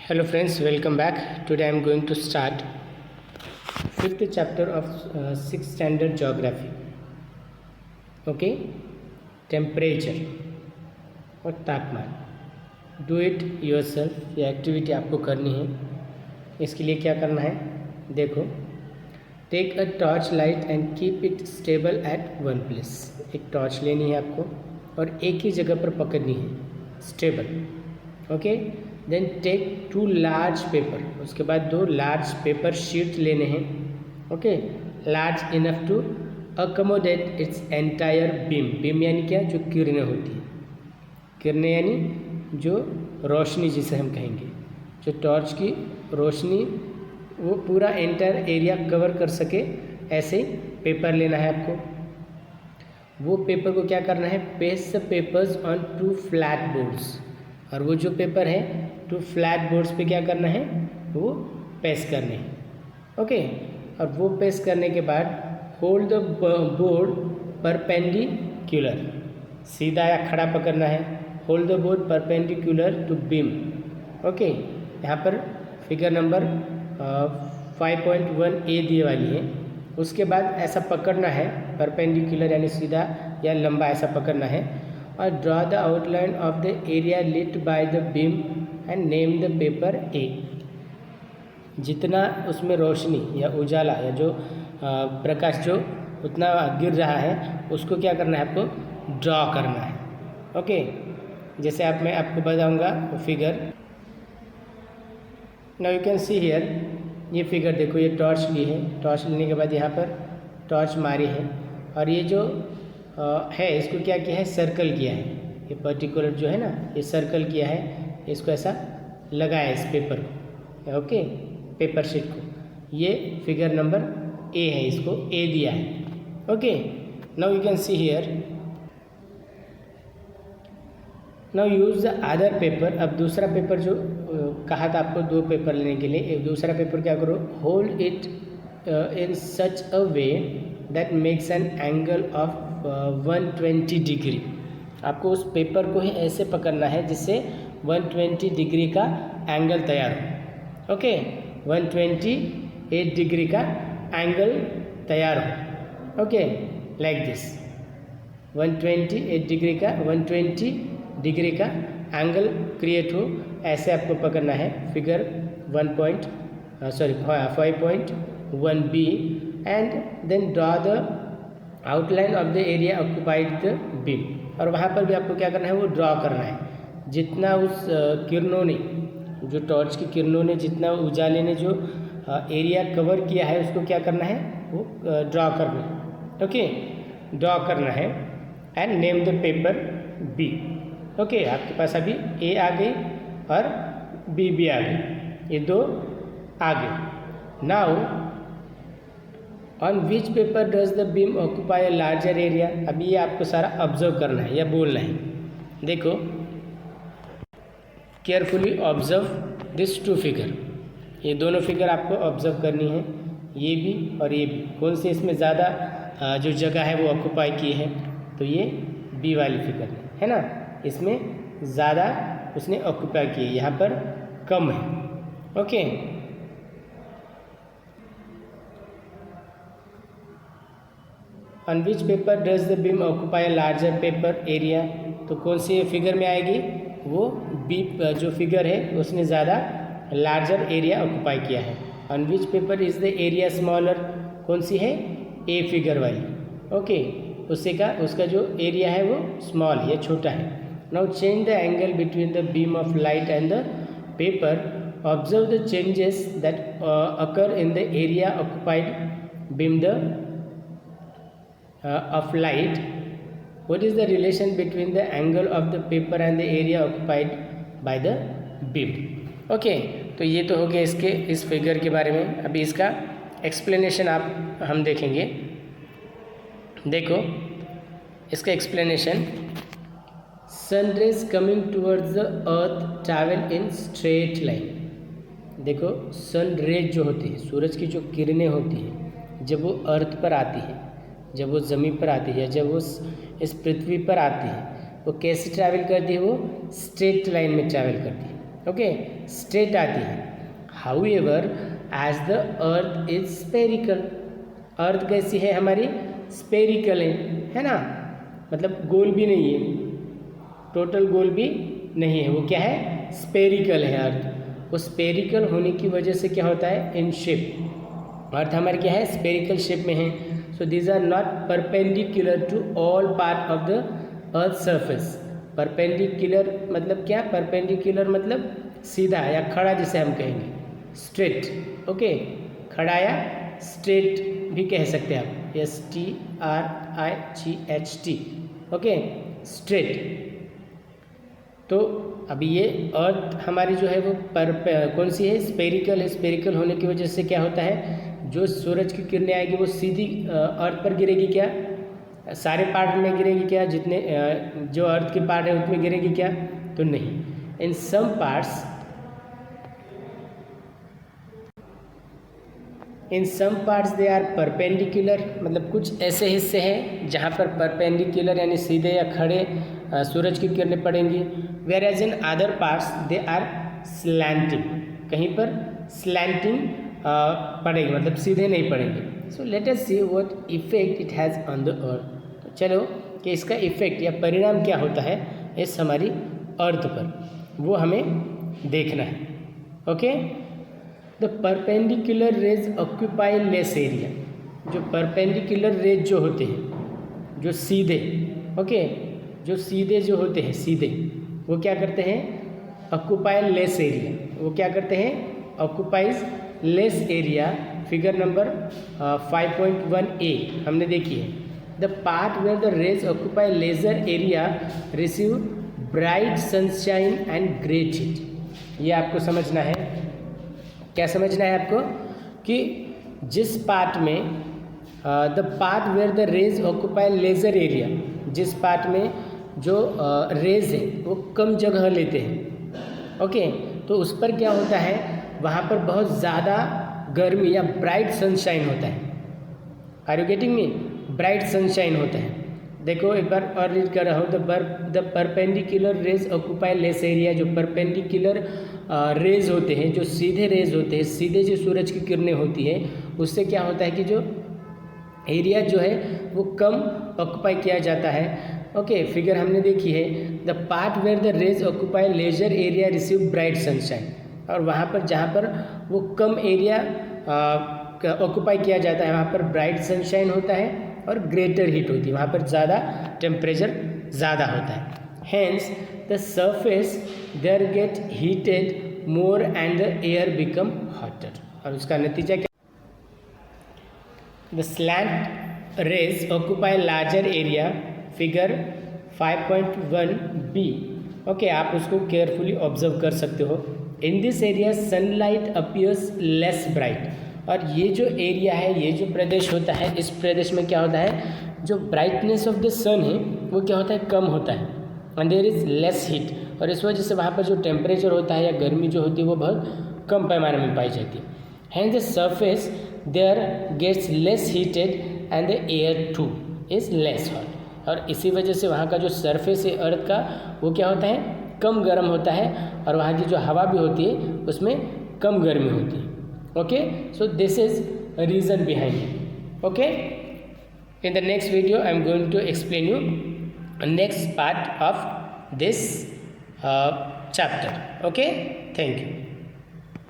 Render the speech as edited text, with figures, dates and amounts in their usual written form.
Hello friends, welcome back. Today I am going to start fifth chapter of sixth standard geography. Okay, temperature और तापमान. Do it yourself. ये activity आपको करनी है. इसके लिए क्या करना है देखो. Take a torch light and keep it stable at one place. एक टॉर्च लेनी है आपको और एक ही जगह पर पकड़नी है, stable. Okay, then take 2 large paper. उसके बाद 2 लार्ज पेपर शीट लेने हैं. Okay, large enough to accommodate its entire beam. Beam यानी क्या? जो किरणें होती हैं. किरणें यानी जो रोशनी जिसे हम कहेंगे, जो टॉर्च की रोशनी वो पूरा एंटायर एरिया कवर कर सके, ऐसे पेपर लेना है आपको. वो पेपर को क्या करना है? Paste the papers on 2 flat boards. और वो जो पेपर है 2 फ्लैट बोर्ड्स पे क्या करना है? वो पेस्ट करने हैं. ओके, और वो पेस्ट करने के बाद होल्ड द बोर्ड परपेंडिकुलर. सीधा या खड़ा पकड़ना है. Hold the board perpendicular to beam. Okay, यहाँ पर फिगर नंबर 5.1a दिए वाली है. उसके बाद ऐसा पकड़ना है, परपेंडिकुलर यानी सीधा या लंबा ऐसा पकड़ना है. और draw the outline of the area lit by the beam and name the paper A. जितना उसमें रोशनी या उजाला या जो प्रकाश जो उतना गिर रहा है उसको क्या करना है? आपको ड्रॉ करना है. ओके, जैसे मैं आपको बताऊंगा वो figure. Now you can see here. ये फिगर देखो, ये टॉर्च ली है. टॉर्च लेने के बाद यहाँ पर टॉर्च मारी है और ये जो है इसको क्या किया है? सर्कल किया है. ये पर्टिकुलर जो है ना, ये सर्कल किया है. इसको ऐसा लगाया है इस पेपर को. ओके, पेपर शीट को. ये फिगर नंबर ए है, इसको ए दिया है. Okay, now you can see here. Now use the other paper. अब दूसरा पेपर जो कहा था आपको 2 पेपर लेने के लिए, एक दूसरा पेपर क्या करो? Hold it in such a way that makes an angle of 120 degree. आपको उस पेपर को ही ऐसे पकड़ना है जिससे 120 डिग्री का एंगल तैयार हो. ओके, 128 डिग्री का एंगल तैयार हो. ओके, लाइक दिस 128 डिग्री का 120 डिग्री का एंगल क्रिएट हो, ऐसे आपको पकड़ना है. Figure 5.1b and then draw the outline of the area occupied the beam. और वहाँ पर भी आपको क्या करना है? वो ड्रॉ करना है. जितना उस किरणों ने, जो टॉर्च की किरणों ने, जितना उजाले ने जो एरिया कवर किया है उसको क्या करना है? वो ड्रॉ करना है. ओके, ड्रॉ करना है. And name the paper B. Okay, आपके पास अभी ए आ गई और बी भी आ गई. ये 2 आ गए. Now on which paper does the beam occupy a larger area. अभी ये आपको सारा ऑब्जर्व करना है या बोलना है. देखो, केयरफुली ऑब्जर्व दिस 2 फिगर. ये दोनों फिगर आपको ऑब्जर्व करनी है, ये भी और ये भी. कौन से इसमें ज़्यादा जो जगह है वो ऑक्यूपाई की है? तो ये बी वाली फिगर है ना, इसमें ज़्यादा उसने ऑक्यूपाई की है, यहाँ पर कम है. Okay, on which paper does the beam occupy larger paper area. तो कौन सी फिगर में आएगी? वो बी जो फिगर है उसने ज़्यादा लार्जर एरिया ऑक्यूपाई किया है. On which paper is the area smaller. कौन सी है? ए फिगर वाली. ओके, उसका जो एरिया है वो स्मॉल है, छोटा है. Now change the angle between the beam of light and the paper. Observe the changes that occur in the area occupied beam the of light. What is the relation between the angle of the paper and the area occupied by the beam? Okay, तो ये तो हो गया इसके इस figure के बारे में. अभी इसका एक्सप्लेनेशन हम देखेंगे. देखो इसका explanation. Sun rays coming towards the earth travel in straight line. देखो, सन रेज जो होती है, सूरज की जो किरणें होती हैं, जब वो अर्थ पर आती है, जब वो ज़मीन पर आती है, जब वो इस पृथ्वी पर आती है, वो कैसे ट्रैवल करती है? वो स्ट्रेट लाइन में ट्रैवल करती है. ओके, स्ट्रेट आती है। However as the earth is spherical, earth कैसी है हमारी, स्पेरिकल है ना, मतलब गोल भी नहीं है, टोटल गोल भी नहीं है, वो क्या है, स्पेरिकल है अर्थ। वो स्पेरिकल होने की वजह से क्या होता है, इन शेप, अर्थ हमारे क्या है, स्पेरिकल शेप में है। So these are not perpendicular to all part of the earth surface. Perpendicular मतलब क्या, परपेंडिकुलर मतलब सीधा या खड़ा जिसे हम कहेंगे, स्ट्रेट। ओके, खड़ा या स्ट्रेट भी कह सकते हैं आप, STRIGHT। Okay, straight. तो अभी ये अर्थ हमारी जो है वो कौन सी है, स्पेरिकल है। स्पेरिकल होने की वजह से क्या होता है, जो सूरज की किरणें आएगी वो सीधी अर्थ पर गिरेगी क्या, सारे पार्ट में गिरेगी क्या, जितने जो अर्थ के पार्ट है उसमें गिरेगी क्या, तो नहीं। In some parts they are perpendicular, मतलब कुछ ऐसे हिस्से हैं जहाँ पर परपेंडिकुलर यानी सीधे या खड़े सूरज की किरणें पड़ेंगी। Whereas in other parts they are slanting, कहीं पर स्लैंटिंग पड़ेगी, मतलब सीधे नहीं पड़ेंगे। So let us see what effect it has on the earth. तो चलो कि इसका इफेक्ट या परिणाम क्या होता है इस हमारी अर्थ पर, वो हमें देखना है। Okay, the perpendicular rays occupy less area, जो परपेंडिकुलर रेज जो होते हैं, जो सीधे, ओके, जो सीधे जो होते हैं, सीधे वो क्या करते हैं, ऑक्यूपाई लेस एरिया, वो क्या करते हैं, occupies less area. Figure number 5.1a हमने देखी है। The part where the rays occupy larger area receive bright sunshine and great heat. ये आपको समझना है, क्या समझना है आपको, कि जिस पार्ट में the part where the rays occupy larger area, जिस पार्ट में जो रेज है वो कम जगह लेते हैं, ओके, तो उस पर क्या होता है, वहाँ पर बहुत ज़्यादा गर्मी या ब्राइट सनशाइन होता है। Are you getting me, bright sunshine होता है। देखो एक बार और रीड कर रहा हूँ, the perpendicular rays occupy less area, जो परपेंडिकुलर रेज होते हैं, जो सीधे रेज होते हैं, सीधे जो सूरज की किरणें होती है, उससे क्या होता है कि जो एरिया जो है वो कम ऑक्यूपाई किया जाता है। ओके, फिगर हमने देखी है। The part where the rays occupy larger area receive bright sunshine, और वहाँ पर जहाँ पर वो कम एरिया ऑक्यूपाई किया जाता है वहाँ पर ब्राइट सनशाइन होता है और ग्रेटर हीट होती है, वहाँ पर ज़्यादा टेम्परेचर ज़्यादा होता है। Hence the surface there get heated more and the air become hotter, और उसका नतीजा क्या, the slant rays occupy larger area. Figure 5.1b। Okay, आप उसको केयरफुली ऑब्जर्व कर सकते हो। In this area sunlight appears less bright, और ये जो एरिया है, ये जो प्रदेश होता है, इस प्रदेश में क्या होता है, जो ब्राइटनेस ऑफ द सन है वो क्या होता है, कम होता है, and there is less heat, और इस वजह से वहाँ पर जो टेम्परेचर होता है या गर्मी जो होती है वो बहुत कम पैमाने में पाई जाती है। Hence the surface there gets less heated and the air too is less hot, और इसी वजह से वहाँ का जो सरफेस है अर्थ का वो क्या होता है, कम गर्म होता है, और वहाँ की जो हवा भी होती है उसमें कम गर्मी होती है। Okay, so this is reason behind it. Okay, in the next video I am going to explain you next part of this chapter. Okay, thank you.